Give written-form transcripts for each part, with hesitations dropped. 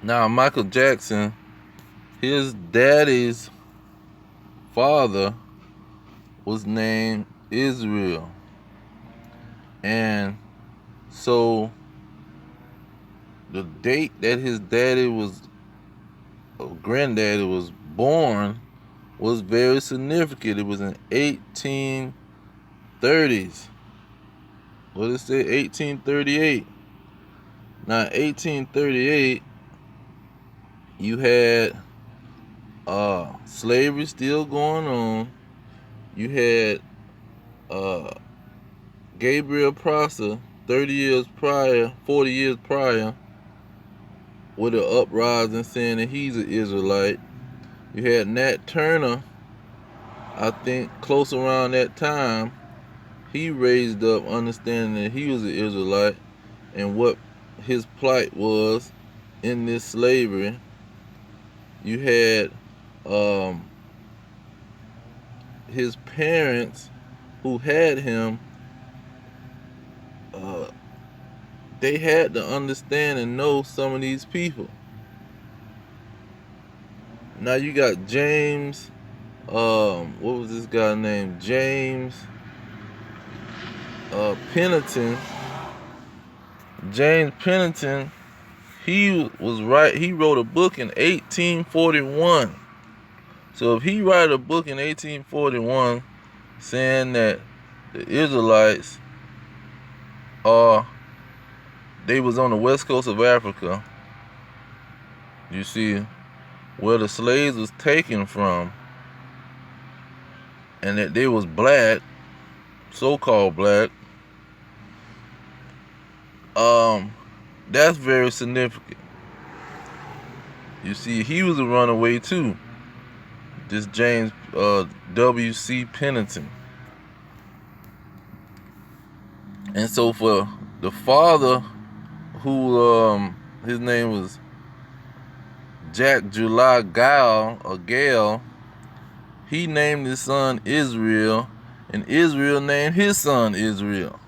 Now, Michael Jackson, his daddy's father was named Israel. And so the date that his daddy was, granddaddy was born was very significant. It was in 1830s. What did it say? 1838. Now, 1838, you had slavery still going on. You had Gabriel Prosser 30 years prior, 40 years prior, with an uprising saying that he's an Israelite. You had Nat Turner, I think, close around that time. He raised up understanding that he was an Israelite and what his plight was in this slavery. You had his parents who had him, they had to understand and know some of these people. Now you got James, what was this guy named? James Pennington. James Pennington, he was right. He wrote a book in 1841. So if he wrote a book in 1841 saying that the Israelites are, they was on the west coast of Africa, you see, where the slaves was taken from, and that they was black, so-called black, that's very significant. You see, he was a runaway too. This James W.C. Pennington. And so for the father, who his name was Jack July Gale, he named his son Israel, and Israel named his son Israel.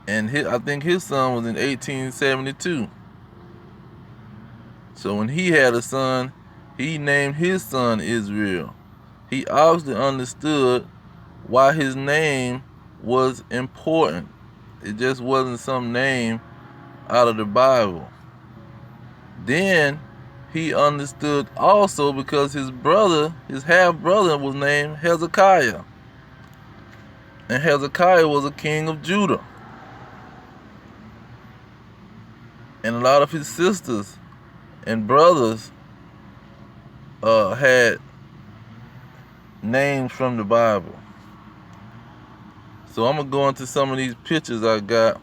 And I think his son was in 1872. So when he had a son, he named his son Israel. He obviously understood why his name was important. It just wasn't some name out of the Bible. Then he understood also because his brother, his half-brother, was named Hezekiah. And Hezekiah was a king of Judah. And a lot of his sisters and brothers had names from the Bible. So I'm going to go into some of these pictures I got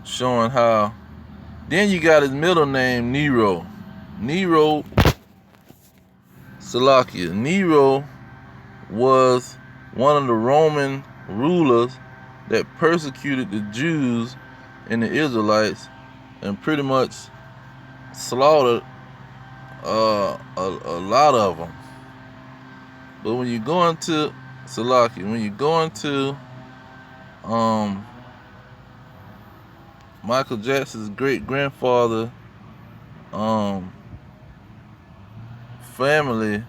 showing how. Then you got his middle name, Nero. Nero Salakia. Nero was one of the Roman rulers that persecuted the Jews and the Israelites and pretty much slaughtered a lot of them. But when you go into Salakia, when you go into Michael Jackson's great grandfather family,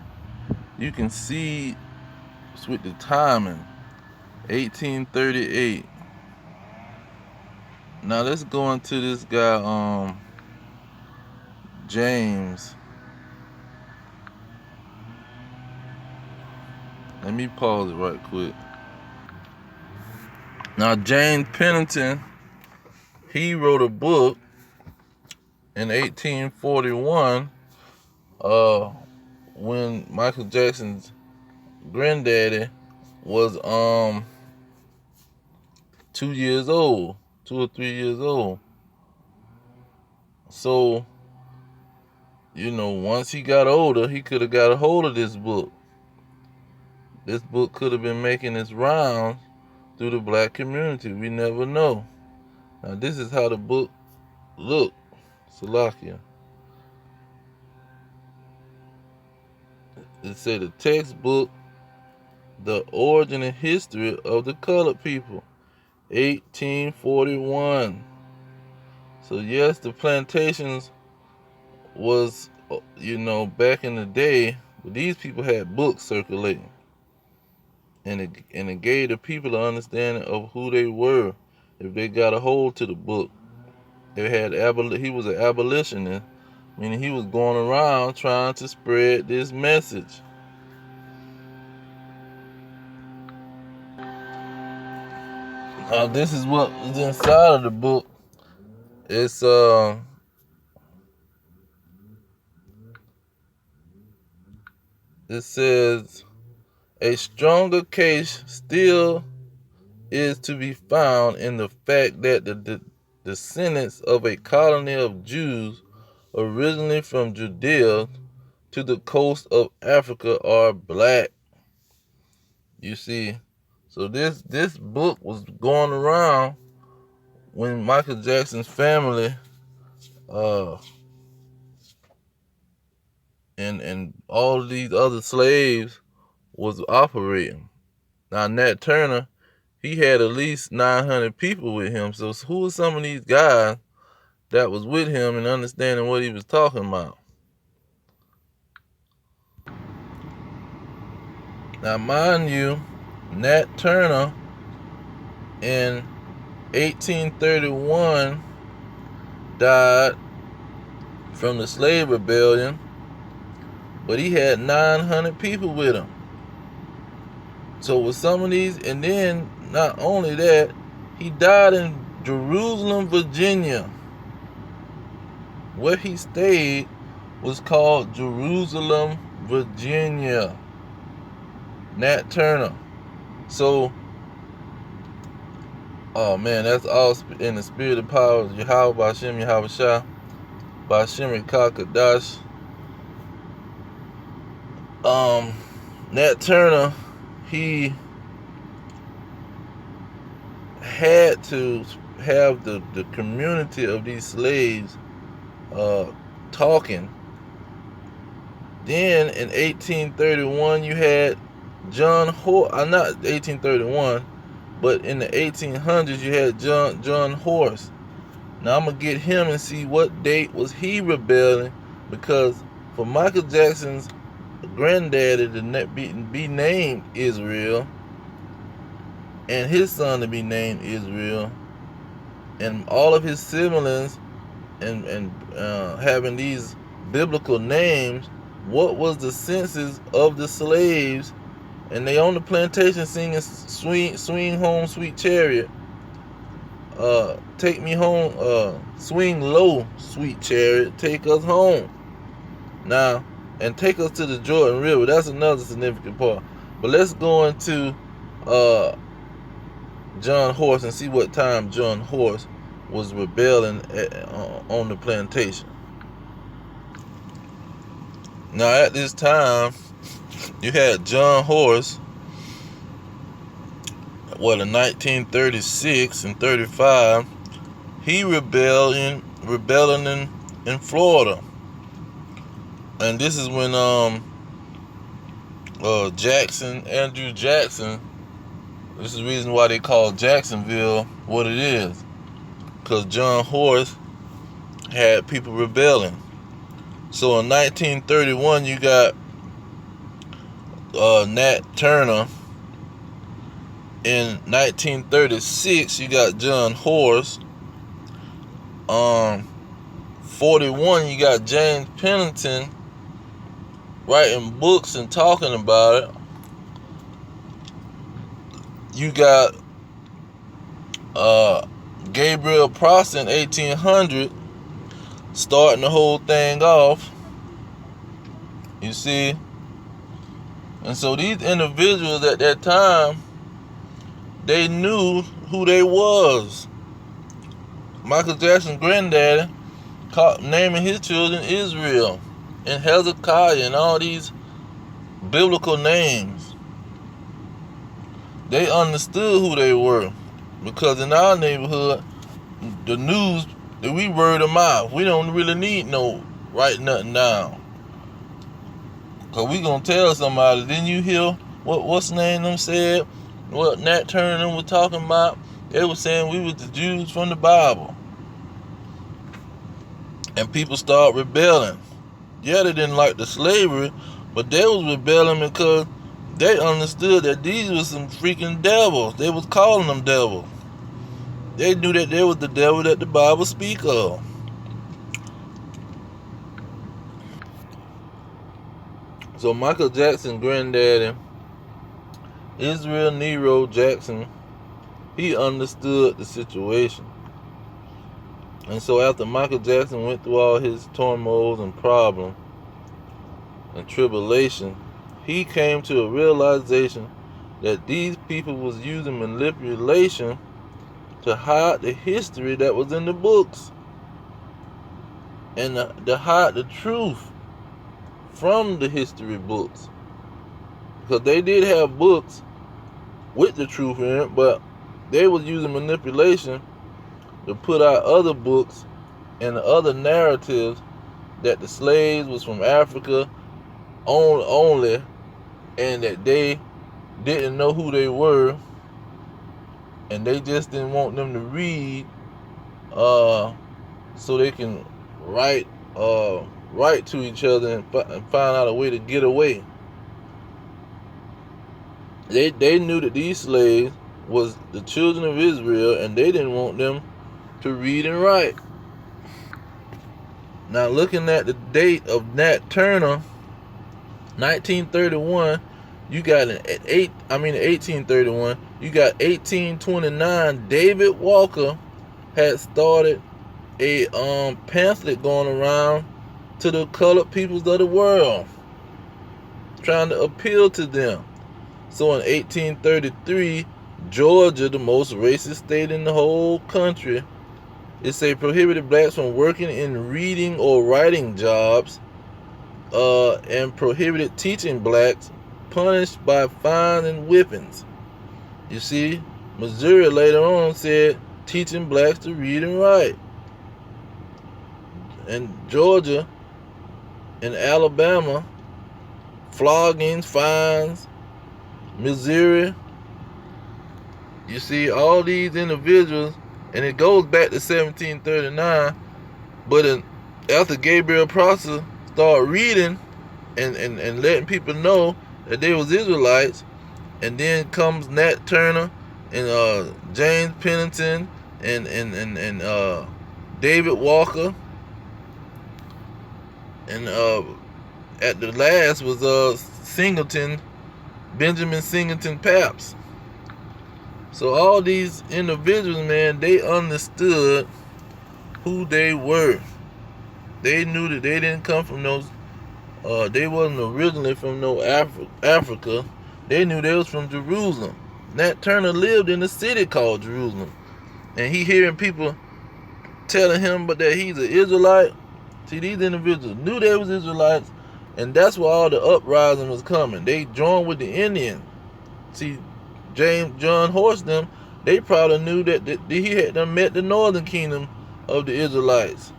you can see with the timing, 1838. Now let's go into this guy, James. Let me pause it right quick. Now James Pennington, he wrote a book in 1841 when Michael Jackson's granddaddy was 2 years old, 2 or 3 years old. So, once he got older, he could have got a hold of this book. This book could have been making its rounds through the black community. We never know. Now, this is how the book looked. Salakia. It said the textbook, The Origin and History of the Colored People. 1841. So yes, the plantations was, back in the day, but these people had books circulating, and it gave the people an understanding of who they were if they got a hold to the book. They had he was an abolitionist, meaning he was going around trying to spread this message. This is what is inside of the book. It's it says a stronger case still is to be found in the fact that the descendants of a colony of Jews originally from Judea to the coast of Africa are black. You see, so this book was going around when Michael Jackson's family and all of these other slaves was operating. Now Nat Turner, he had at least 900 people with him. So who were some of these guys that was with him and understanding what he was talking about? Now mind you, Nat Turner in 1831 died from the slave rebellion, but he had 900 people with him. So with some of these, and then not only that, he died in Jerusalem, Virginia. Where he stayed was called Jerusalem, Virginia. Nat Turner. So, oh man, that's all in the spirit of power. Yahweh B'Shem Yahweh Shah B'Shem Kakadash. Nat Turner, he had to have the community of these slaves talking. Then in 1831 you had John Horse, not 1831, but in the 1800s you had John Horse. Now I'm gonna get him and see what date was he rebelling, because for Michael Jackson's granddaddy to be named Israel, and his son to be named Israel, and all of his siblings and having these biblical names, what was the census of the slaves? And they on the plantation singing swing home sweet chariot, take me home, swing low sweet chariot, take us home. Now, and take us to the Jordan River. That's another significant part. But let's go into John Horse and see what time John Horse was rebelling on the plantation. Now at this time, you had John Horse, in 1936 and 35, he rebelling in Florida. And this is when Andrew Jackson, this is the reason why they call Jacksonville what it is, because John Horse had people rebelling. So in 1931 you got Nat Turner. In 1936 you got John Horse. 41 you got James Pennington writing books and talking about it. You got Gabriel Prosser in 1800 starting the whole thing off. You see? And so these individuals at that time, they knew who they was. Michael Jackson's granddaddy naming his children Israel and Hezekiah and all these biblical names. They understood who they were, because in our neighborhood, the news, we word of mouth. We don't really need no write nothing down, because we gonna tell somebody. Didn't you hear what's name them said, what Nat Turner was talking about? They were saying we was the Jews from the Bible. And people started rebelling. Yeah, they didn't like the slavery, but they was rebelling because they understood that these was some freaking devils. They was calling them devils. They knew that they was the devil that the Bible speak of. So Michael Jackson, Granddaddy, Israel Nero Jackson, he understood the situation. And so after Michael Jackson went through all his turmoils and problems and tribulation, he came to a realization that these people was using manipulation to hide the history that was in the books and to hide the truth from the history books. Because they did have books with the truth in it, but they was using manipulation to put out other books and other narratives that the slaves was from Africa only, and that they didn't know who they were, and they just didn't want them to read so they can write to each other and find out a way to get away. They knew that these slaves was the children of Israel, and they didn't want them to read and write. Now, looking at the date of Nat Turner, 1931, you got 1831, you got 1829, David Walker had started a pamphlet going around to the colored peoples of the world, trying to appeal to them. So in 1833, Georgia, the most racist state in the whole country, it say prohibited blacks from working in reading or writing jobs, and prohibited teaching blacks, punished by fines and whippings. You see, Missouri later on said teaching blacks to read and write. And Georgia and Alabama, floggings, fines. Missouri, you see all these individuals, and it goes back to 1739, but after Gabriel Prosser started reading and letting people know that they was Israelites, and then comes Nat Turner and James Pennington and David Walker, and at the last was Benjamin Singleton Paps. So all these individuals, man, they understood who they were. They knew that they didn't come from those, they wasn't originally from no Africa. They knew they was from Jerusalem. Nat Turner lived in a city called Jerusalem. And he hearing people telling him but that he's an Israelite. See, these individuals knew they was Israelites, and that's why all the uprising was coming. They joined with the Indians. See, John Horse them, they probably knew that he had done met the northern kingdom of the Israelites.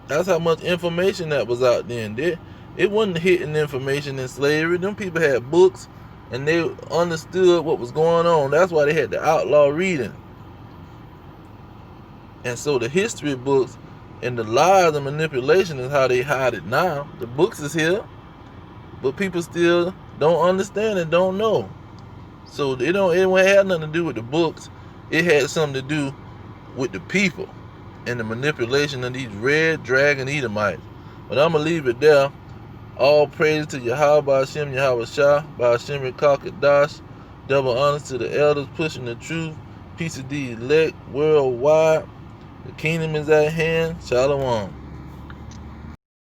That's how much information that was out then. It wasn't hidden information in slavery. Them people had books, and they understood what was going on. That's why they had to outlaw reading. And so the history books and the lies and manipulation is how they hide it now. The books is here, but people still don't understand and don't know. So it had nothing to do with the books. It had something to do with the people and the manipulation of these red dragon Edomites. But I'm going to leave it there. All praise to Yahweh Ba'Shem Yahweh Shah, Ba'Shem Rekakadash. Double honors to the elders pushing the truth. Peace of the elect worldwide. The kingdom is at hand. Shalom.